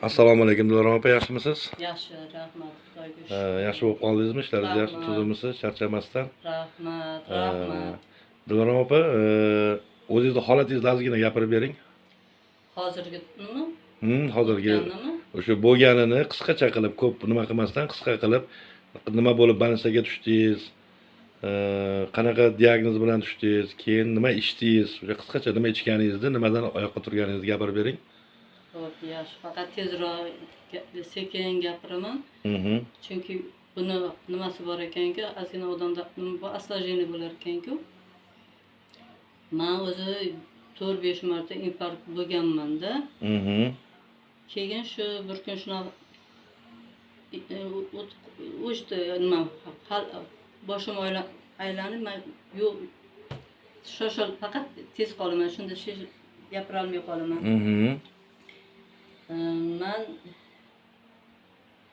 Assalomu alaykum Dilorom opa, yaxshimisiz? Yaxshi, rahmat. Xudoga shukr. Yaxshi bo'lib qoldingizmi? Ishlaringiz yaxshi Rahmat. tuzimisiz, charchamasdan? Rahmat. Dilorom opa, o'zingizni holatingizni ozgina gapirib bering. Hozirgimi? Hozirgi O'tganimi? o'sha bo'lganini qisqacha qilib, ko'p nima qilmasdan qisqa qilib, nima bo'lib больницаga tushdingiz? Qanaqa diagnoz bilan tushdingiz? Keyin nima ichdingiz? O'sha qisqacha nima ichganingizni, nimadan oyoqqa turganingizni gapirib bering. Xo'p, yaxshi. Faqat tezroq sekin gapiraman. Chunki buni nimasi bor ekanki, ozgina odamda bu осложнение bo'lar ekanku. Men o'zi 4-5 marta infarkt bo'lganman-da. Keyin shu bir kun shunaqa o'shda nima boshim aylanib, men yo'q shoshil faqat tez qolaman, shunda gapira olmay qolaman. Men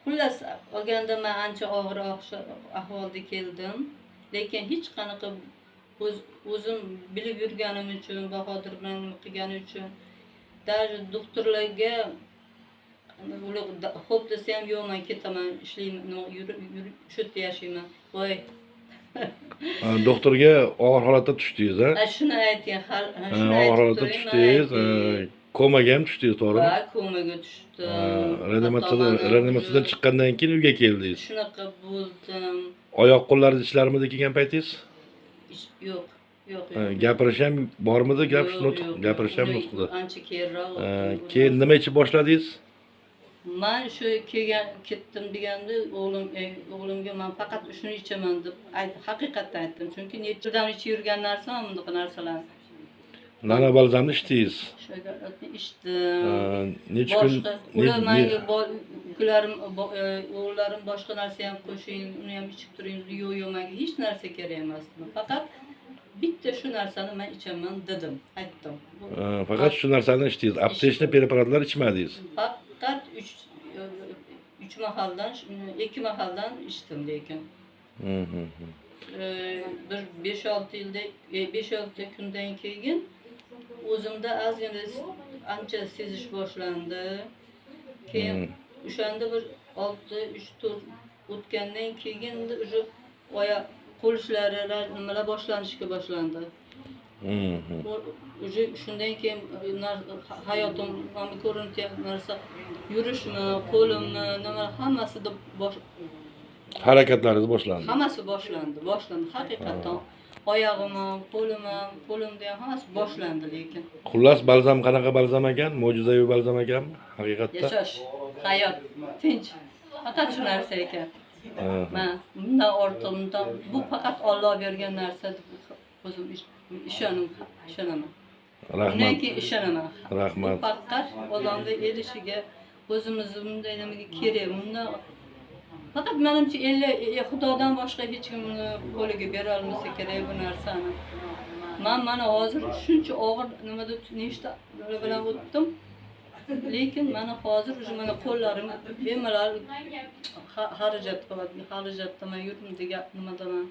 xullas olganda men ancha og'ir ahvolda keldim, lekin hech qanaqa o'zim bilib yurganim uchun, Bahodir bilan qilganim uchun, даже doktorlarga ular xo'p desa ham yo'q, men ketaman, ishlayman, shu yerda yashayman. Voy. Doktorga og'ir holatda tushdingiz, ha? Shuni ayting, og'ir holatda tushdingiz, komaga ham tushdingiz, to'g'rimi? Ha, komaga tushdim. Reanimatsiyadan chiqqandan keyin uyga keldingiz. Shunaqa bo'ldim. Oyoq qo'llaringiz ishlarmidi kelgan paytingiz? Yo'q. Gapirish ham bormidi? Gapirish ham nutqida. Ancha keyinroq. Keyin nima ichib boshladingiz? Men shu ketdim deganda o'g'limga men faqat shuni ichaman deb haqiqatni aytdim. Chunki nechadan ichib yurgan narsam bunaqa narsalar. Nana balzamni ichdingiz? Shuni ichdim. Necha kun? Ular menga o'g'llarim boshqa narsa ham qo'shing, uni ham ichib turing. Yo'q, menga hech narsa kerak emas. Faqat bitta shu narsani men ichaman dedim, aytdim. Faqat shu narsani ichdingiz. Aptechniy preparatlar ichmadingiz. Faqat 3 mahaldan, 2 mahaldan ichdim lekin. Bir 5-6 kundan keyin o'zimda ozgina ancha sezish boshlandi. Keyin o'shanda bir 3-4 o'tgandan keyin o'sha oyoq qo'l ishlari nimalar boshlanishga boshlandi. O'sha shundan keyin hayotim ko'ringan narsa, yurishmi, qo'limni, nima hammasida harakatlaringiz boshlandi. Hammasi boshlandi. Haqiqatan oyog'im, qo'limda ham hammasi boshlandi lekin. Xullas balzam qanaqa balzam ekan? Mo'jizaviy balzam ekanmi? Haqiqatda. Yashash, hayot, tinch. Faqat shu narsa ekan. Men bundan ortiqdan bu faqat Alloh bergan narsa deb o'zim ishonaman. Rahmat. Undan keyin ishonaman. Rahmat. Faqat odamga erishiga o'zimizni bunday nimaga kerak. Bundan faqat menimcha Xudodan boshqa hech kim uni qo'liga bera olmasa kerak bu narsani. Men mana hozir shuncha og'ir nimada nechta bilan o'tdim. Lekin mana hozir o'sha mana qo'llarim bemalol xarajat qiladi. Xarajatda men yurdim degan nimadaman.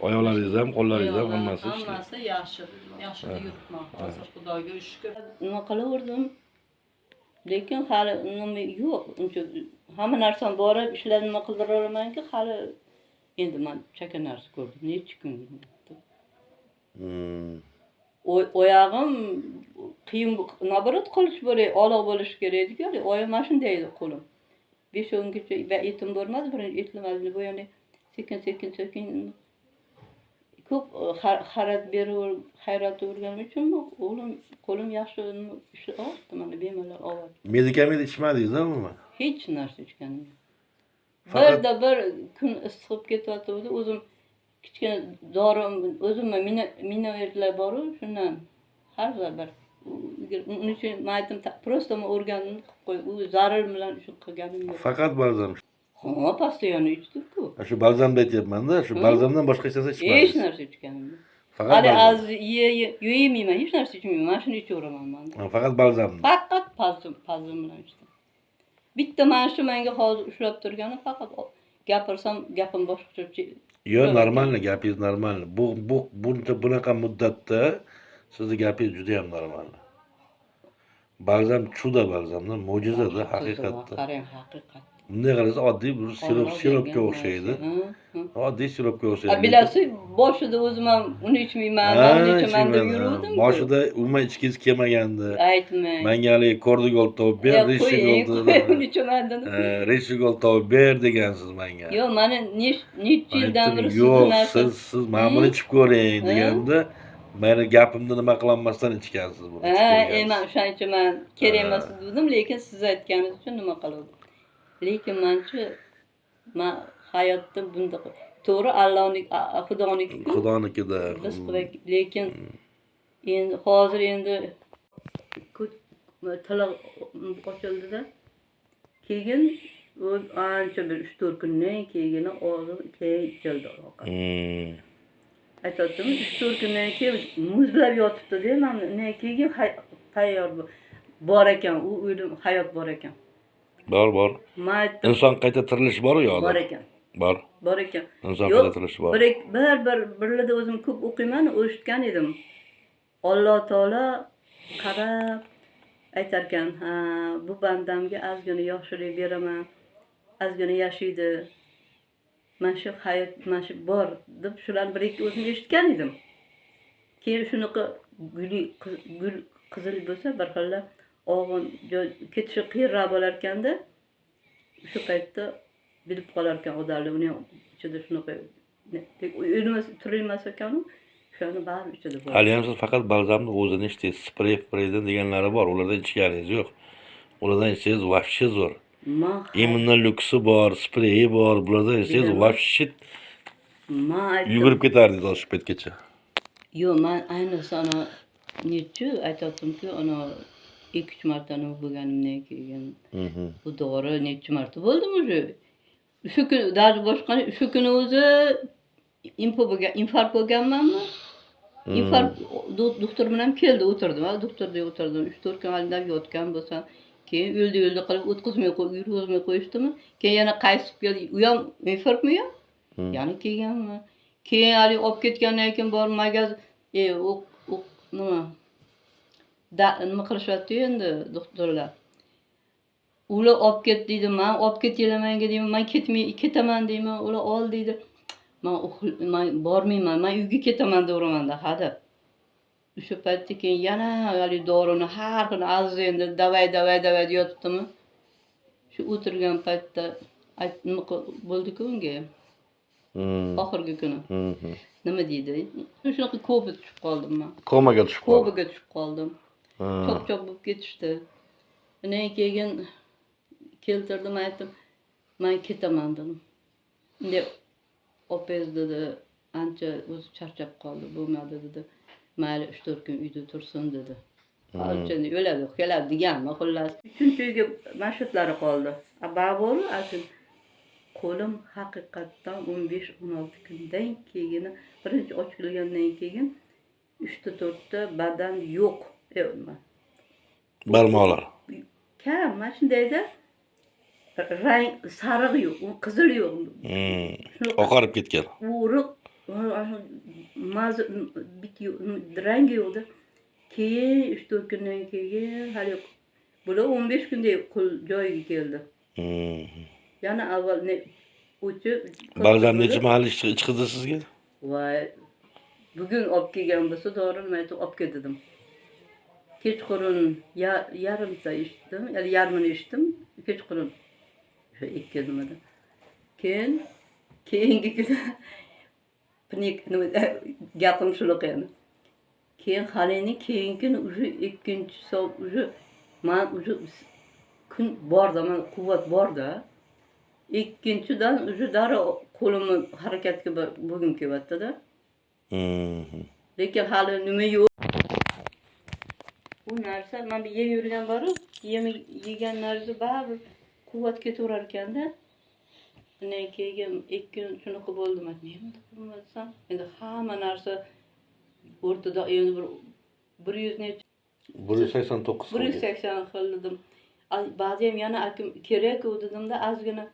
Oyoqlaringiz ham, qo'llaringiz ham hammasi yaxshi yuribman hozir, Xudoga shukr. Nima qilaverdim? Lekin hali nima yo'q, uncha hamma narsam borib ishlar nima qildira olamanki, hali endi men chaka narsa ko'rdim, necha kun. Oyog'im qiyin, nabarat qilish kerak, aloq bo'lish kerak edi-ku. Oyog'im mana shunday edi qo'lim. 5-10 kungacha va etim bo'lmadi, birinchi etlamadi. Bu yana sekin ko'p hayrat o'rganim uchunmi, qo'lim yaxshi ishlayapti, mana bemalol oladi. Medikament ichmadingiz-a umuman? Hech narsa ichganim yo'q. Faqat bir kun issiqib ketyapti, o'zim kichkina dorim, o'zimga minovertlar bor-ku, shundan har bir. Uning uchun men aytdim, просто men o'rgandim qilib qo'y. U zarur bilan shu qilganim yo'q. Faqat balzam. Ha, postoyanno ichdim-ku. Shu balzamni aytyapman-da, shu balzamdan boshqa hech narsa ichmadingiz. Hech narsa ichganim yo'q. Faqat yeymayman, hech narsa ichmayman. Mana shuni ichaveraman men. Faqat balzamni. Faqat balzam bilan ichdim. Bitta mana shu menga hozir ushlab turgani faqat gapirsam gapim boshqacha. Yo'q, normalni, gapingiz normalni. Bunaqa muddatda sizni gapingiz juda ham normalni. Balzam chuda balzamda, mo'jizada haqiqatda. Qarang, haqiqat. Bunday qarasa oddiy bir siropga Alloh o'xshaydi. bergan narsa. Oddiy siropga o'xshaydi. Ha, bilasiz, boshida o'zim ham uni ichmayman, uni ichaman deb yuruvdim-ku. Boshida umuman ichgingiz kelmagandi. Aytmang. Menga haligi kordigol topib ber, Qo'ying, ichaman dedim. reshigol topib ber degansiz menga. Yo'q, mana necha yildan beri yo'q, narsa. siz mana buni ichib ko'ring deganda, meni gapimni nima qilolmasdan ichgansiz buni. Men o'shaning uchun men kerak emas dedim, lekin siz aytganingiz uchun nima qildim. Lekin men hayotda bunda to'g'ri Allohning, Xudonikida. Biz lekin endi hozir tili ochildida. Keyin ancha bir 3-4 kundan keyin og'zim ichildi. Aytdim, 3-4 kundan keyin muzlab yotibdi-da, men keyin tayyor bor ekan, u o'lim hayot bor ekan. Bor. Inson qayta tirilish bor-ku yo'qda? Bor ekan. Bor ekan. Inson qayta tirilish bor. Birlarda o'zim ko'p o'qiyman, eshitgan edim. Alloh taolo qarab aytarkan, ha, bu bandamga ozgina yoshlik beraman, ozgina yashaydi. Mana shu hayot, mana shu bor deb shularni bir-ikki o'zim eshitgan edim. Keyin shunaqa gul qizil bo'lsa, bir xilla og'in ketishi qiyinroq bo'lar ekanda, shu paytda bilib qolar ekan odamlar, uni ichida shunaqa o'lmas turilmas ekan, shuni bari ichida bor. Hali ham siz faqat balzamni o'zini ichdingiz, spreydan deganlari bor, ulardan ichganingiz yo'q. Ulardan ichingiz вообще zo'r. Immunoluxi bor, spreyi bor, bulardan ichingiz вообще yugurib ketardingiz o'sha paytgacha. Yo'q, men ayniqsa ana necha aytayotdimki, ana 2-3 marta nima bo'lganimdan keyin bu dori necha marta bo'ldim o'zi. Shu kun dardi boshqani, shu kuni o'zi infarkt bo'lganmanmi? Infarkt doktor bilan keldi, o'tirdim. Doktorda o'tirdim. 3-4 kun oldin yotgan bo'lsam, keyin o'ldi qilib o'tkazmay qo'yishdimi? Keyin yana qaysib keldi. U ham infarktmi yo? Yana kelganmi? Keyin hali olib ketgandan keyin bor magazin, nima qilishyapti endi doktorlar. Ular olib ket deydi, men olib ketinglar menga deyman, men ketaman deyman, ular ol deydi. Men bormayman, men uyga ketaman deyman-da, hada. O'sha paytda keyin yana hali dorini har kuni aziz endi davay yotibdimi? Shu o'tirgan paytda nima bo'ldi-ku unga? Oxirgi kuni. Nima deydi? Shunaqa ko'pga tushib qoldim men. Komaga tushib qoldim. Chop bo'lib ketishdi. Undan keyin keltirdim, aytdim, men ketaman dedim. Endi opez dedi, ancha o'zi charchab qoldi, bo'lmadi dedi. Mayli 3-4 kun uyda tursin dedi. Hozircha o'ladi, keladi deganmi, xullas. 3-uyga mashhurlari qoldi. Babor asl qo'lim haqiqatdan 15-16 kundan keyin birinchi ochilgandan keyin 3-4ta badan yo'q. Barmoqlar. Kam, mana shundayda rang sariq yo'q, qizil yo'q. Oqarib ketgan. O'riq, rangi yo'qdi. Keyin 3-4 kundan keyin hali bular 15 kunda joyiga keldi. Yana avval balzam necha mahal ichqizdi sizga? Voy, bugun olib kelgan bo'lsa dorini men aytib olib ket dedim. Kechqurun yarimta ichdim, ya'ni yarmini ichdim, kechqurun o'sha 2 nimada. Keyingi kuni gapim shunaqa endi. Keyin halini keyingi o'sha 2-soat o'sha men o'sha kun borda, men quvvat borda. Ikkinchidan o'sha darrov qo'limni harakatga bo'lgim kelyapti-da. Lekin hali nima yo'q. Bu narsa men yeb yurgan boru, yegan narsa baribir quvvat ketaverar ekanda. Undan keyin 2 kun shunaqa bo'ldi. Men nima qilmasam, endi hamma narsa o'rtada endi bir 100 necha 189 180 qildim. Ba'zi ham yana akim kerak dedimda, ozgina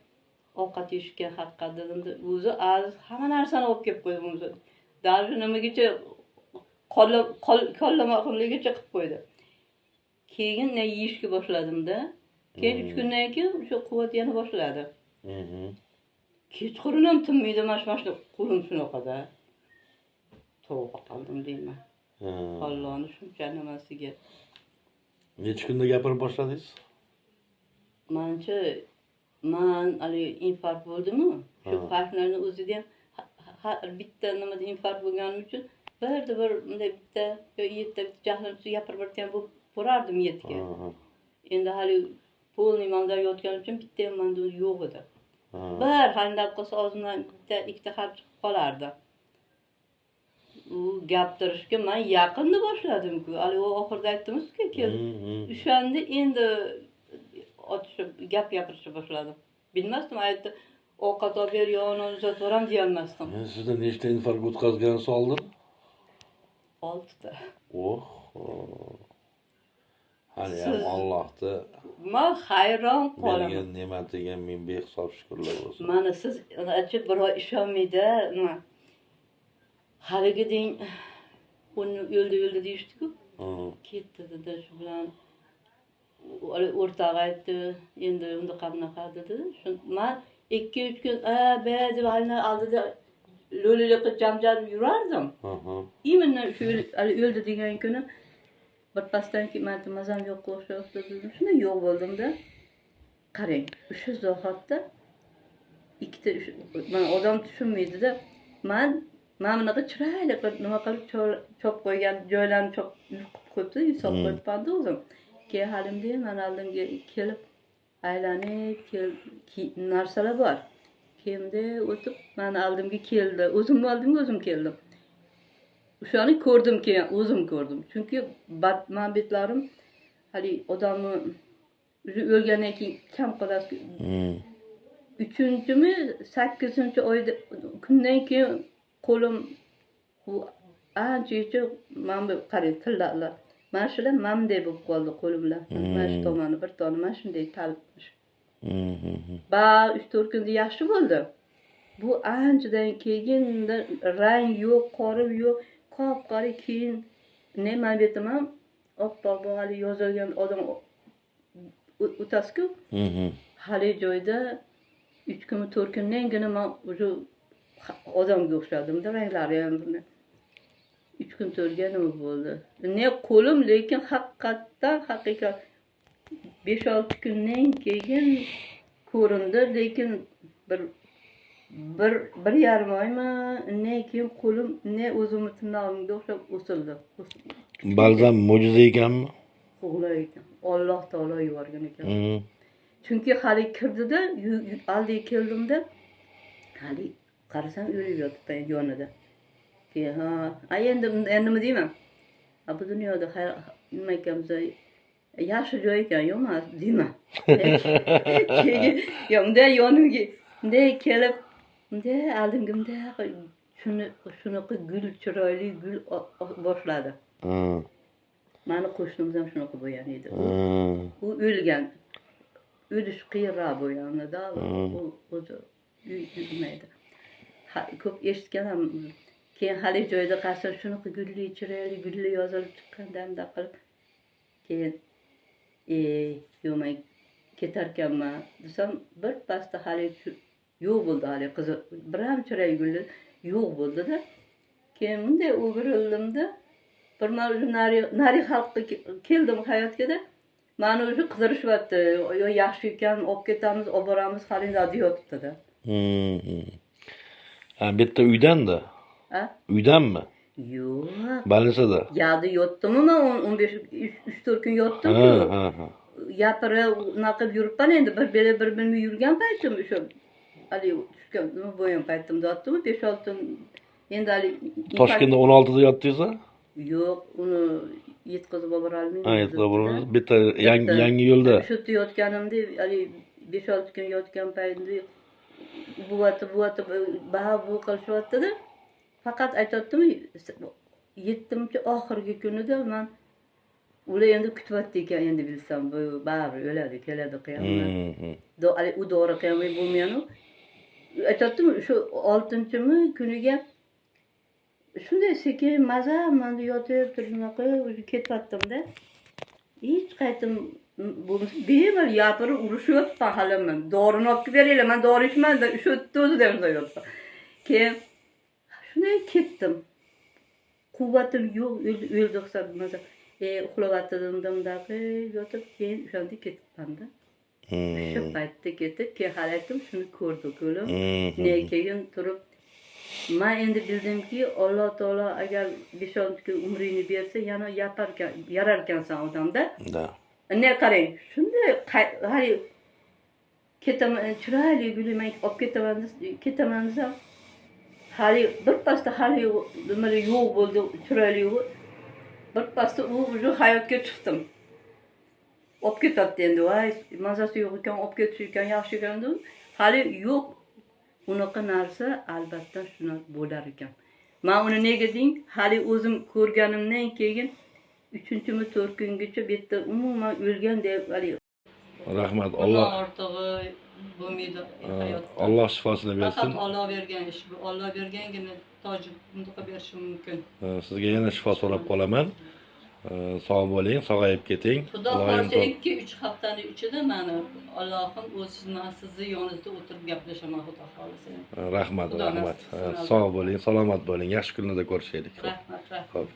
ovqat yeyishga haqqat dedimda, o'zi hamma narsani olib kelib qo'ydi o'zi. Даже nimagacha qollama qilligicha qilib qo'ydi. Keyin ne yeyishga boshladim-da. Keyin 3 kundan keyin o'sha quvvat yana boshladi. Kechqurun ham tinmaydi mana shu qo'lim shunaqada. Tavba qildim deyman. Allohni shuncha nimasiga. Necha kunda gapira boshladingiz? Mancha man ali infarkt bo'ldimi? Shu farqlarni o'zida ham bitta nimada infarkt bo'lganim uchun bir bunday bitta yo yerda jahlim gapirib o'tgan bo'lib borardim yetga. Endi hali polniy manda yotganim uchun bitta ham manda yo'q edi. Bir handab qilsa og'zimdan bitta ikkita harf chiqib qolardi. U gapirishga men yaqinda boshladim-ku. Hali u oxirida aytdimizku keldi. O'shanda endi otishib gap gapirishga boshladim. Bilmasdim aytdi. Ovqat olib ber, yog'ini uzatib boram deyolmasdim. Men sizda nechta infarkt o'tkazgansiz oldin? 6 ta. Oh. Hali ham Allohni Men hayron qolaman. bergan ne'matiga men behisob shukrlar bo'lsin. Mana siz ajib birov ishonmaydi. Haligi deng uni o'ldi deyishdi-ku. Ketdi dedi shu bilan. O'rtog'i aytdi, endi unda qanaqa dedi. Men 2-3 kun ba'zi valni oldida lo'lilik qilib jamjarib yurardim. Именно shu o'ldi degan kuni birpasdan keyin men mazam yo'q o'xshayapti dedim. Shunday yo'q bo'ldim-da. Qarang, o'sha zahotda ikkita men odam tushunmaydi-da. Men bunaqa chiroyli qilib nima qilib chop qo'ygan joylarni chop qo'yibdi, hisob qo'yibdi o'zim. Keyin halimda men oldimga kelib aylanib narsalar bor. Kiyimda o'tib men oldimga keldi. O'zim oldimga o'zim keldim. O'shani ko'rdim keyin, o'zim ko'rdim. Chunki men betlarim hali odamni o'lgandan keyin kam qoladi. 3-mi, 8-oyda kundan keyin qo'lim u ancha mana bu qarang tillarlar. Mana shular mamday bo'lib qoldi qo'limlar. Mana shu tomoni bir tomoni mana shunday talibmish. 3-4 kunda yaxshi bo'ldi. Bu anchadan keyin rang yo'q, qorim yo'q, qop-qora keyin nima betaman, oppoq hali yozilgan odam o'tasiz-ku. Hali joyda 3 kun 4 kundangina men o'sha odamga o'xshadim-da, ranglari ham bunday. 3 kun 4 ga nima bo'ldi? Ne qo'lim, lekin haqiqat 5-6 kundan keyin ko'rindi, lekin bir yarim oymi, undan keyin qo'lim ne o'zimni tirnog'imga o'xshab o'sildi. Balzam mo'jiza ekanmi? O'g'lar ekan. Alloh taolo yuborgan ekan. Chunki hali kirdida, oldiga keldimda, hali qarasam o'lib yotibdi yonida. Keyin endi nima deyman? Bu dunyoda nima ekanmiz? Yaxshi joy ekan, yo'qmas deyman. Keyin yonimda yonimga bunday kelib, bunday oldimga shunaqa gul, chiroyli gul boshladi. Mani qo'shnimiz ham shunaqa bo'lgan edi. U o'lgan. O'lish qiyinroq bo'lganda, u o'zi uymaydi. Ko'p eshitganam. Keyin hali joyda qarasam shunaqa gulli, chiroyli gulli yozilib chiqqanda qilib keyin yo'may ketarkanman desam, bir pasda hali yo'q bo'ldi, hali qizi bir ham chiroyli gulli yo'q bo'ldi-da. Keyin bunday o'girildim-da, bir nari xalqqa keldim hayotga-da. Mani o'sha qidirishyapti. Yo yaxshi ekan, olib ketamiz, olib boramiz, xalinda deyotibdi-da. Ha, bitta uydan-da. Uydanmi? Yo'q. Больницada. Yalda yotdimmi men 3-4 kun yotdim-ku. Gapirib, unaqa yuribman endi bir bilmay yurgan paytim o'sha hali tushgan nima bo'lgan paytimda yotdim, 5-6 endi hali Toshkentda 16 da yotdingiz-a? Yo'q, uni yetkazib olib olmayman. Yetkazib olmayman. Bitta yangi yo'lda. Shu yerda yotganimda hali 5-6 kun yotgan paytimda bu qilishyapti-da. Faqat aytayaptimi, 7-oxirgi kunida men ular endi kutyapti ekan, endi bilsam bu baribir o'ladi, keladi qiyomat. U dori qiyomat bo'lmayanu. Aytayaptimi, shu 6-mi kuniga shunday sekin maza menda yotib turib o'zi ketyaptim-da. Hiç qaytim bunu bemalol yapırıp uruşup pahalamın. Doğrunu olib beraylar. Men doğru içmem de üşötdi o'zi deb qo'yapti. Keyin shunday ketdim. Quvvatim yo'q, o'ldiq sabmaza. Uxlayotgandim yotib, keyin o'shanda ketibman-da. Shu paytda ketib, keyin hali aytdim, shuni ko'rdik o'lim. Keyin turib, men endi bildimki, Alloh taolo agar 5-6 kun umringni bersa, yana yarar ekansan odamda. Da. Ne qarang, shunday hali ketaman, chiroyli gulman olib ketaman desam, hali birpasda hali nima yo'q bo'ldi, chiroyli yo'q. Birpasda u hayotga chiqdim. Olib ketibdi endi, voy, mazasi yo'q ekan, olib ketish ekan, yaxshi ekan deb. Hali yo'q. Unaqa narsa albatta shuna bo'lar ekan. Men uni nega deng, hali o'zim ko'rganimdan keyin 3-mi 4-kungacha bu yerda umuman o'lgan deb hali Rahmat. Alloh Alloh ortig'i bo'lmaydi hayotda. Alloh shifosini bersin. Faqat Alloh bergan ish bu. Alloh bergangina tojib bundaqa berishi mumkin. Sizga yana shifo so'rab qolaman. Sog' bo'ling, sog'ayib keting. Xudo Iloyim xohlasa 2-3 haftaning ichida meni Allohim o'z sizni yoningizda o'tirib gaplashaman xudo xohlasa. rahmat, Xudo rahmat. nasib qilsin. Sog' bo'ling, salomat bo'ling. Yaxshi kunlarda ko'rishaylik. Rahmat, rahmat. Xo'p.